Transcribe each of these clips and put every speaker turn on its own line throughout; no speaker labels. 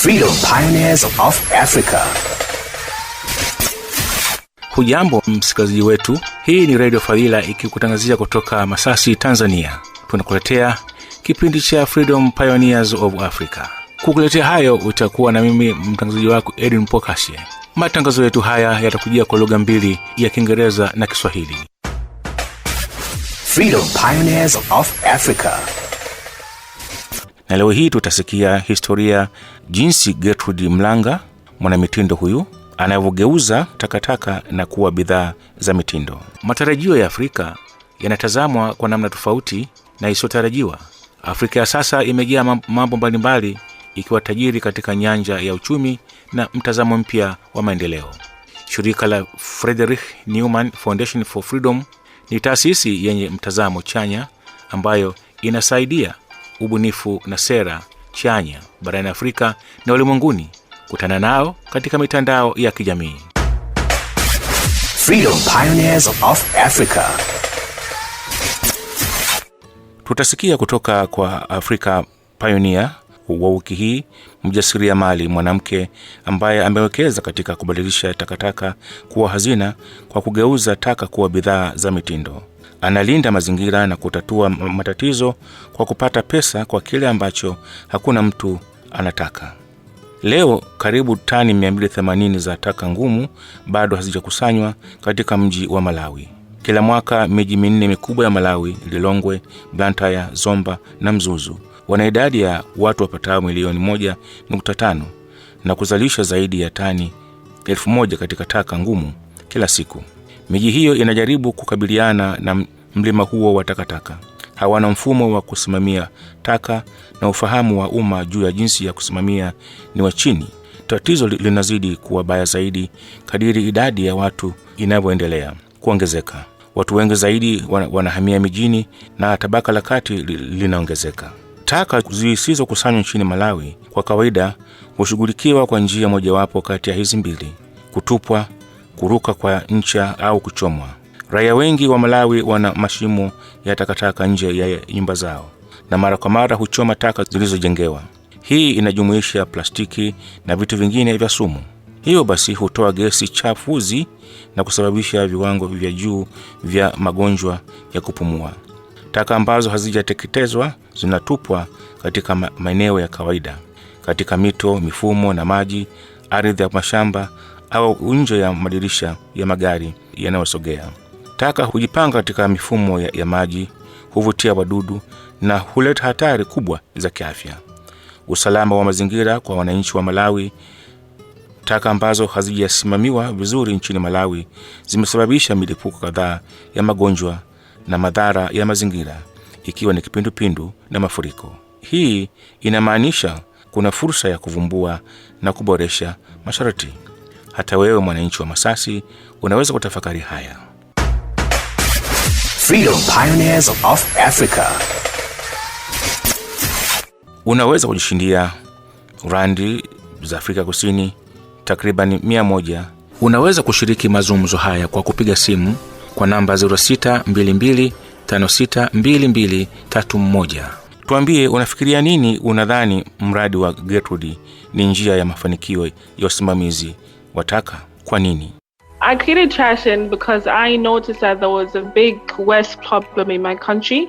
Freedom Pioneers of Africa.
Hujambo msikilizaji wetu, hii ni Radio Fadhila ikikutangazia kutoka Masasi, Tanzania. Tunakuletea kipindi cha Freedom Pioneers of Africa. Kukuletea hayo utakuwa na mimi mtangazaji wako Edwin Mpokasye. Matangazo yetu haya yatakujia kwa lugha mbili, ya Kiingereza na Kiswahili.
Freedom Pioneers of Africa.
Na leo hii tutasikia historia jinsi Gertrude Mlanga, mwanamitindo huyu, anavyogeuza takataka na kuwa bidhaa za mitindo. Matarajio ya Afrika yanatazamwa kwa namna tofauti na isiyotarajiwa. Afrika ya sasa imejaa mambo mbalimbali, ikiwa tajiri katika nyanja ya uchumi na mtazamo mpya wa maendeleo. Shirika la Frederick Newman Foundation for Freedom ni taasisi yenye mtazamo chanya ambayo inasaidia ubunifu na sera chanya barani Afrika na ulimwenguni. Kutana nao katika mitandao ya kijamii.
Freedom Pioneers of Africa.
Tutasikia kutoka kwa Africa Pioneer wa wiki hii, mjasiriamali mwanamke ambaye amewekeza katika kubadilisha takataka kuwa hazina kwa kugeuza taka kuwa bidhaa za mitindo. Analinda mazingira na kutatua matatizo kwa kupata pesa kwa kile ambacho hakuna mtu anataka. Leo karibu tani 280 za taka ngumu bado hazijakusanywa katika mji wa Malawi. Kila mwaka miji minne mikubwa ya Malawi, Lilongwe, Blantyre, Zomba na Mzuzu, wana idadi ya watu wapatao milioni 1.5 na kuzalisha zaidi ya tani 1000 katika taka ngumu kila siku. Miji hiyo inajaribu kukabiliana na mlima huo wa takataka. Hawana mfumo wa kusimamia taka na ufahamu wa umma juu ya jinsi ya kusimamia ni wa chini. Tatizo linazidi kuwa baya zaidi kadiri idadi ya watu inavyoendelea kuongezeka. Watu wengi zaidi wanahamia mijini na tabaka la kati linaongezeka. Taka zisizokusanywa nchini Malawi kwa kawaida hushughulikiwa kwa njia mojawapo kati ya hizi mbili: kutupwa, kuruka kwa ncha au kuchomwa. Raia wengi wa Malawi wana mashimo ya takataka nje ya nyumba zao na mara kwa mara huchoma taka zilizojengewa. Hii inajumuisha plastiki na vitu vingine vya sumu. Hiyo basi hutoa gesi chafuzi na kusababisha viwango vya juu vya magonjwa ya kupumua. Taka ambazo hazijateketezwa zinatupwa katika maeneo ya kawaida, katika mito, mifumo na maji, ardhi ya mashamba au nje ya madirisha ya magari yanayosogea. Taka hujipanga katika mifumo ya maji, huvutia wadudu na huleta hatari kubwa za kiafya. Usalama wa mazingira kwa wananchi wa Malawi. Taka ambazo hazijasimamiwa vizuri nchini Malawi zimesababisha milipuko kadhaa ya magonjwa na madhara ya mazingira, ikiwa ni kipindupindu na mafuriko. Hii inamaanisha kuna fursa ya kuvumbua na kuboresha masharti. Hata wewe mwananchi wa Masasi unaweza kutafakari haya.
Freedom Pioneers of Africa.
Unaweza kujishindia randi za Afrika Kusini takriban 100. Unaweza kushiriki mazungumzo haya kwa kupiga simu kwa namba 0622562231. Tuambie unafikiria nini. Unadhani mradi wa Gertrude ni njia ya mafanikio ya usimamizi wa taka? Kwa nini?
I created Trashin because I noticed that there was a big waste problem in my country.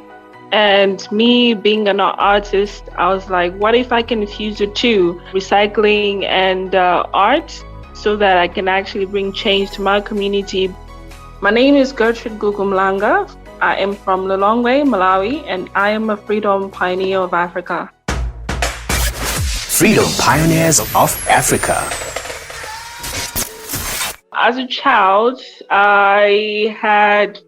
And me being an artist, I was like, what if I can fuse the two, recycling and art, so that I can actually bring change to my community. My name is Gertrude Mlanga. I am from Lilongwe, Malawi, and I am a freedom pioneer of Africa.
Freedom Pioneers of Africa.
As a child, I had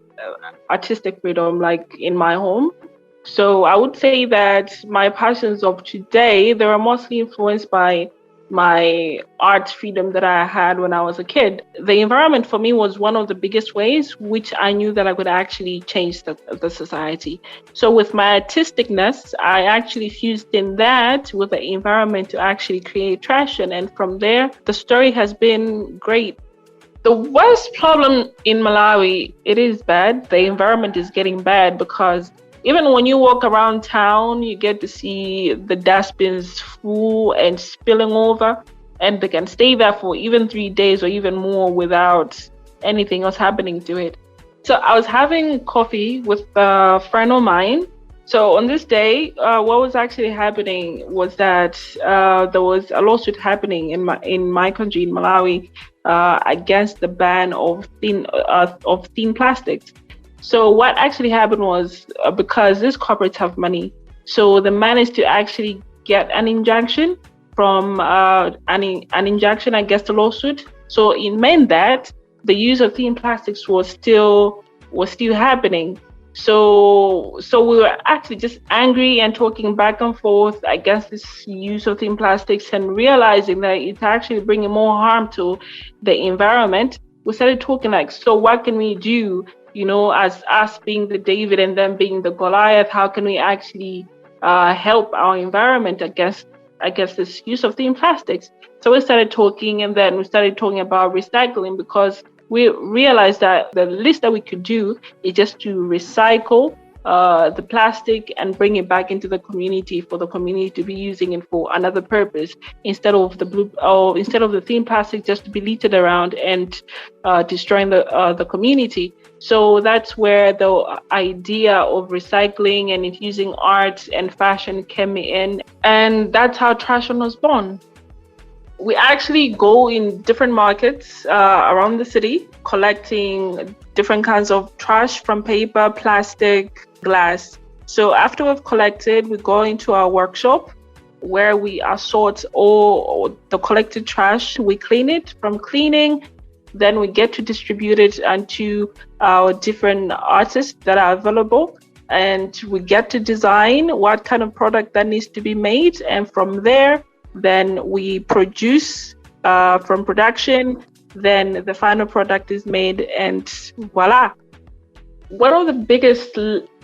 artistic freedom, like in my home. So I would say that my passions of today, they were mostly influenced by my art freedom that I had when I was a kid. The environment for me was one of the biggest ways which I knew that I could actually change the society. So with my artisticness, I actually fused in that with the environment to actually create Trashin. And from there, the story has been great. The worst problem in Malawi, it is bad. The environment is getting bad because even when you walk around town, you get to see the dustbins full and spilling over, and they can stay there for even 3 days or even more without anything else happening to it. So I was having coffee with a friend of mine. So on this day, what was actually happening was that there was a lawsuit happening in my country, in Malawi, against the ban of thin plastics. So what actually happened was because these corporates have money, so they managed to actually get an injunction from an injunction against the lawsuit. So it meant that the use of thin plastics was still happening. So we were actually just angry and talking back and forth against this use of thin plastics, and realizing that it's actually bringing more harm to the environment. We started talking like, so what can we do? As us being the David and them being the Goliath, how can we actually help our environment against this use of thin plastics? So we started talking, and then we started talking about recycling, because we realized that the least that we could do is just to recycle the plastic and bring it back into the community for the community to be using it for another purpose, instead of the thin plastic just to be littered around and destroying the community. So that's where the idea of recycling and infusing art and fashion came in, and that's how Trashon was born. We actually go in different markets around the city, collecting different kinds of trash from paper, plastic, glass. So after we've collected, we go into our workshop where we assort all the collected trash. We clean it. From cleaning, then we get to distribute it onto our different artists that are available. And we get to design what kind of product that needs to be made. And from there, then we produce from production, then the final product is made, and voila. One of the biggest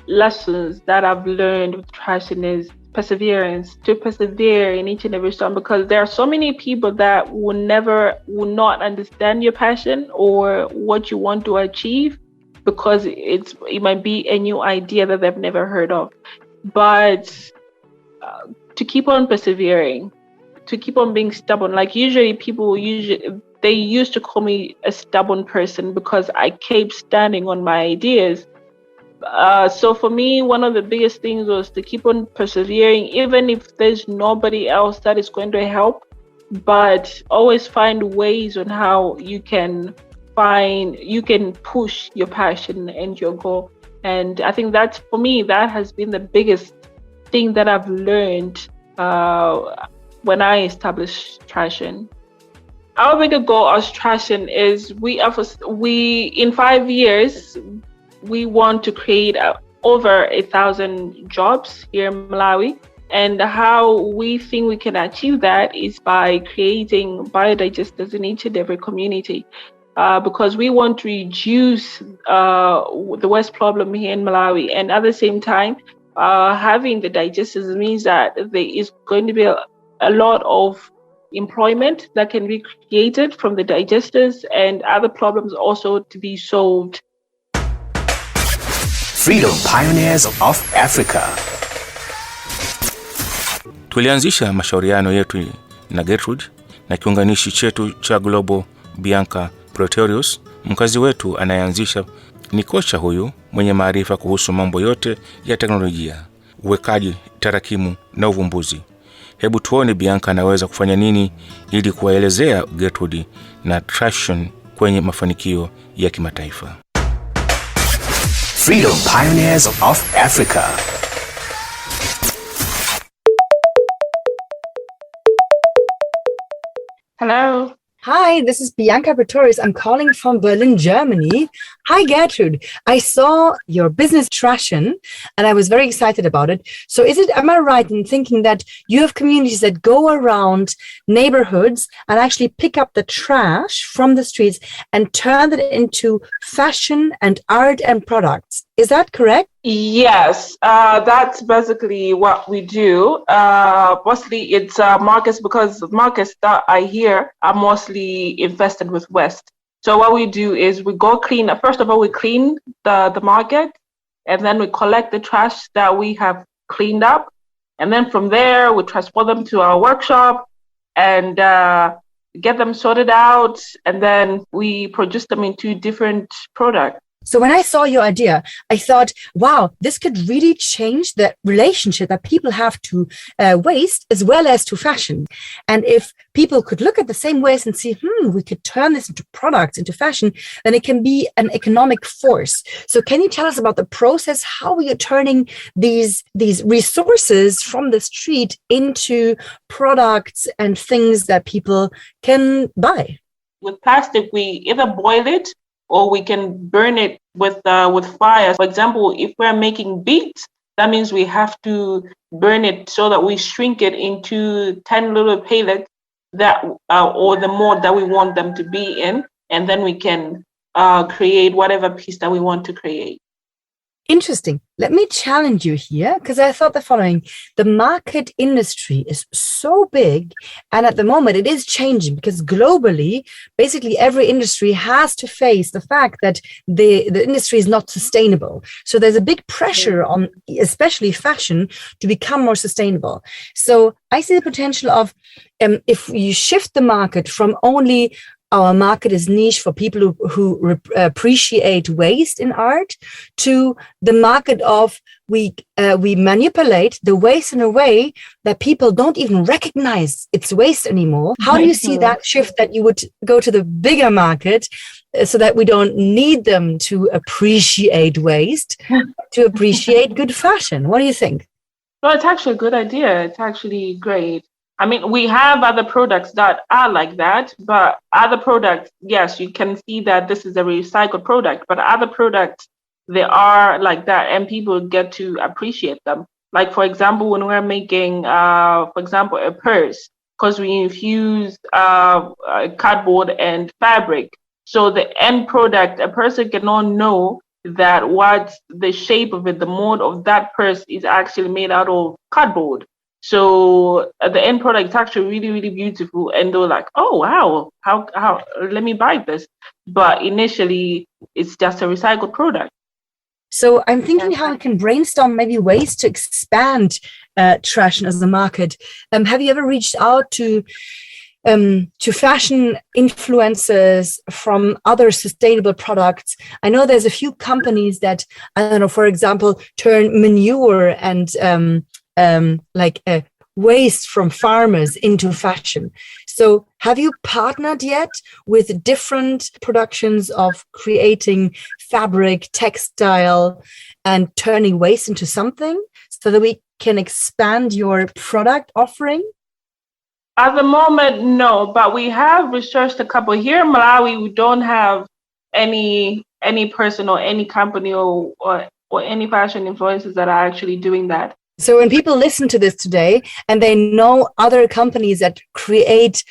lessons that I've learned with Trashon is perseverance, to persevere in each and every storm, because there are so many people that will not understand your passion or what you want to achieve, because it might be a new idea that they've never heard of. But to keep on persevering, to keep on being stubborn. Like they used to call me a stubborn person because I kept standing on my ideas. So for me, one of the biggest things was to keep on persevering, even if there's nobody else that is going to help, but always find ways on how you can push your passion and your goal. And I think for me, that has been the biggest thing that I've learned when I established Trashon. Our bigger goal as Trashon is we in 5 years, we want to create over 1,000 jobs here in Malawi. And how we think we can achieve that is by creating biodigesters in each and every community. Because we want to reduce the waste problem here in Malawi. And at the same time, having the digesters means that there is going to be a lot of employment that can be created from the digesters, and other problems also to be solved.
Freedom Pioneers of Africa.
Tulianzisha mashauriano yetu na Gertrude na kiunganishi chetu cha Global, Bianca Pretorius. Mkazi wetu anayeanzisha ni kocha huyu mwenye maarifa kuhusu mambo yote ya teknolojia, uwekaji tarakimu na uvumbuzi. Hebu tuone Bianca anaweza kufanya nini ili kuwaelezea Gertrude na Trashon kwenye mafanikio ya kimataifa.
Freedom Pioneers of Africa.
Hello.
Hi, this is Bianca Pretorius. I'm calling from Berlin, Germany. Hi, Gertrude. I saw your business Trashon and I was very excited about it. So am I right in thinking that you have communities that go around neighborhoods and actually pick up the trash from the streets and turn it into fashion and art and products? Is that correct?
Yes, that's basically what we do. Mostly it's markets, because markets that I hear are mostly infested with waste. So what we do is we go clean. First of all, we clean the market. and then we collect the trash that we have cleaned up. And then from there, we transport them to our workshop and get them sorted out. And then we produce them into different products.
So when I saw your idea, I thought, wow, this could really change the relationship that people have to waste as well as to fashion. And if people could look at the same waste and see, we could turn this into products, into fashion, then it can be an economic force. So can you tell us about the process? How are you turning these resources from the street into products and things that people can buy?
With plastic, we either boil it or we can burn it with fire. For example, if we're making beads, that means we have to burn it so that we shrink it into 10 little pellets that or the mold that we want them to be in, and then we can create whatever piece that we want to create.
Interesting. Let me challenge you here, because I thought the following. The market industry is so big, and at the moment it is changing, because globally, basically every industry has to face the fact that the industry is not sustainable. So there's a big pressure on, especially fashion, to become more sustainable. So I see the potential of, if you shift the market from only our market is niche for people who appreciate waste in art, to the market of we manipulate the waste in a way that people don't even recognize it's waste anymore. How do you see that shift, that you would go to the bigger market so that we don't need them to appreciate waste, to appreciate good fashion? What do you think?
Well, it's actually a good idea. It's actually great. I mean, we have other products that are like that, but other products, yes, you can see that this is a recycled product, but other products, they are like that, and people get to appreciate them. Like, for example, when we're making, for example, a purse, because we infuse cardboard and fabric. So the end product, a person cannot know that what the shape of it, the mold of that purse is actually made out of cardboard. So the end product is actually really, really beautiful, and they're like, "Oh wow, how? Let me buy this." But initially, it's just a recycled product.
So I'm thinking how we can brainstorm maybe ways to expand trash as a market. Have you ever reached out to fashion influencers from other sustainable products? I know there's a few companies that, I don't know, for example, turn manure and waste from farmers into fashion. So have you partnered yet with different productions of creating fabric, textile, and turning waste into something so that we can expand your product offering?
At the moment, no, but we have researched a couple. Here in Malawi, we don't have any person or any company or any fashion influencers that are actually doing that.
So when people listen to this today and they know other companies that create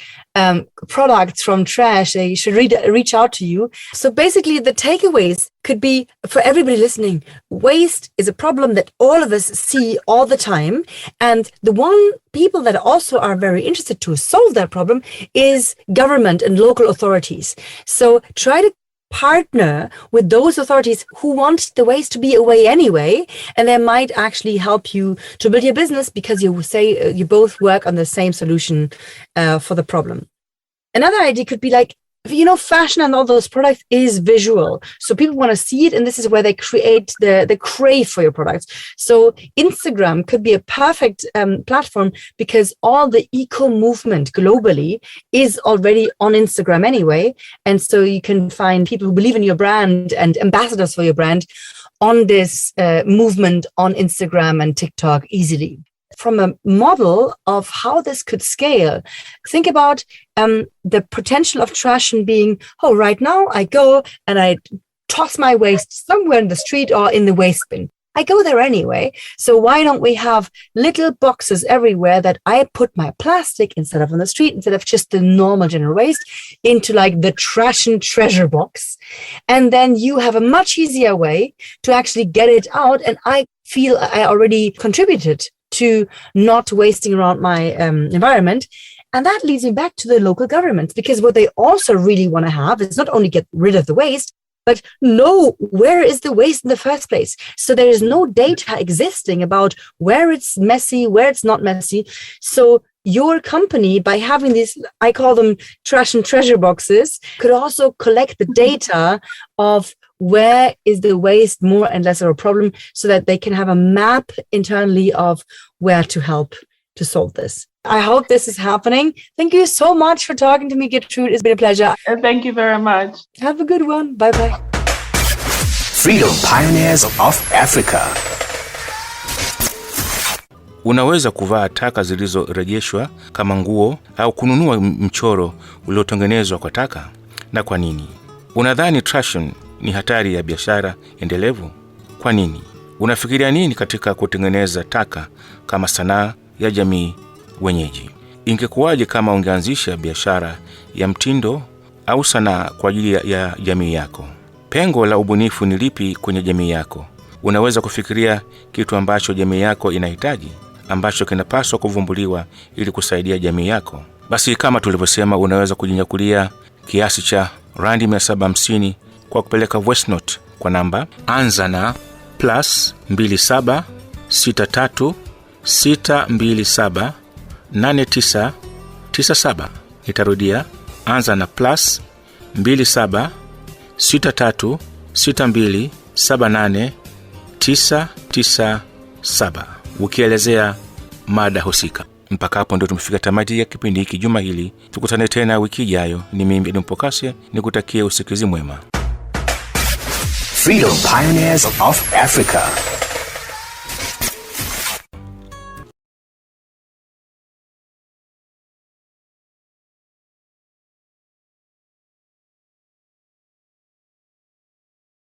products from trash, they should reach out to you. So basically the takeaways could be, for everybody listening, waste is a problem that all of us see all the time. And the one people that also are very interested to solve that problem is government and local authorities. So try to partner with those authorities who want the waste to be away anyway, and they might actually help you to build your business because you say you both work on the same solution for the problem. Another idea could be like, fashion and all those products is visual. So people want to see it, and this is where they create the crave for your products. So Instagram could be a perfect platform, because all the eco movement globally is already on Instagram anyway. And so you can find people who believe in your brand and ambassadors for your brand on this movement on Instagram and TikTok easily. From a model of how this could scale, think about the potential of trash and being, right now I go and I toss my waste somewhere in the street or in the waste bin. I go there anyway. So why don't we have little boxes everywhere that I put my plastic, instead of on the street, instead of just the normal general waste, into like the trash and treasure box. And then you have a much easier way to actually get it out. And I feel I already contributed to not wasting around my environment. And that leads me back to the local governments, because what they also really want to have is not only get rid of the waste, but know where is the waste in the first place. So there is no data existing about where it's messy, where it's not messy. So your company, by having these, I call them trash and treasure boxes, could also collect the data of where is the waste more and less of a problem, so that they can have a map internally of where to help to solve this. I hope this is happening. Thank you so much for talking to me, Gertrude. It's been a pleasure.
Thank you very much.
Have a good one. Bye-bye.
Freedom Pioneers of Africa.
Unaweza kuvaa taka zilizorejeshwa kama nguo au kununua mchoro uliotengenezwa kwa taka. Na kwa nini? Unadhani trashing ni hatari ya biashara endelevu? Kwa nini? Unafikiria nini katika kutengeneza taka kama sanaa ya jamii wenyeji? Ingekuwaje kama ungeanzisha biashara ya mtindo au sanaa kwa ajili ya jamii yako? Pengo la ubunifu ni lipi kwenye jamii yako? Unaweza kufikiria kitu ambacho jamii yako inahitaji, ambacho kinapaswa kuvumbuliwa ili kusaidia jamii yako. Basi kama tulivyosema, unaweza kujinyakulia kiasi cha randi 750 kwa kupeleka voice note kwa namba anza na +27 63 627 8997. Nitarudia, anza na +27 63 627 8997 ukielezea mada husika. Mpaka hapo ndio tumefika tamati ya kipindi hiki juma hili. Tukutane tena wiki ijayo. Ni mimi Edwin Mpokasye, nikutakie usikizi mwema.
Freedom Pioneers of Africa.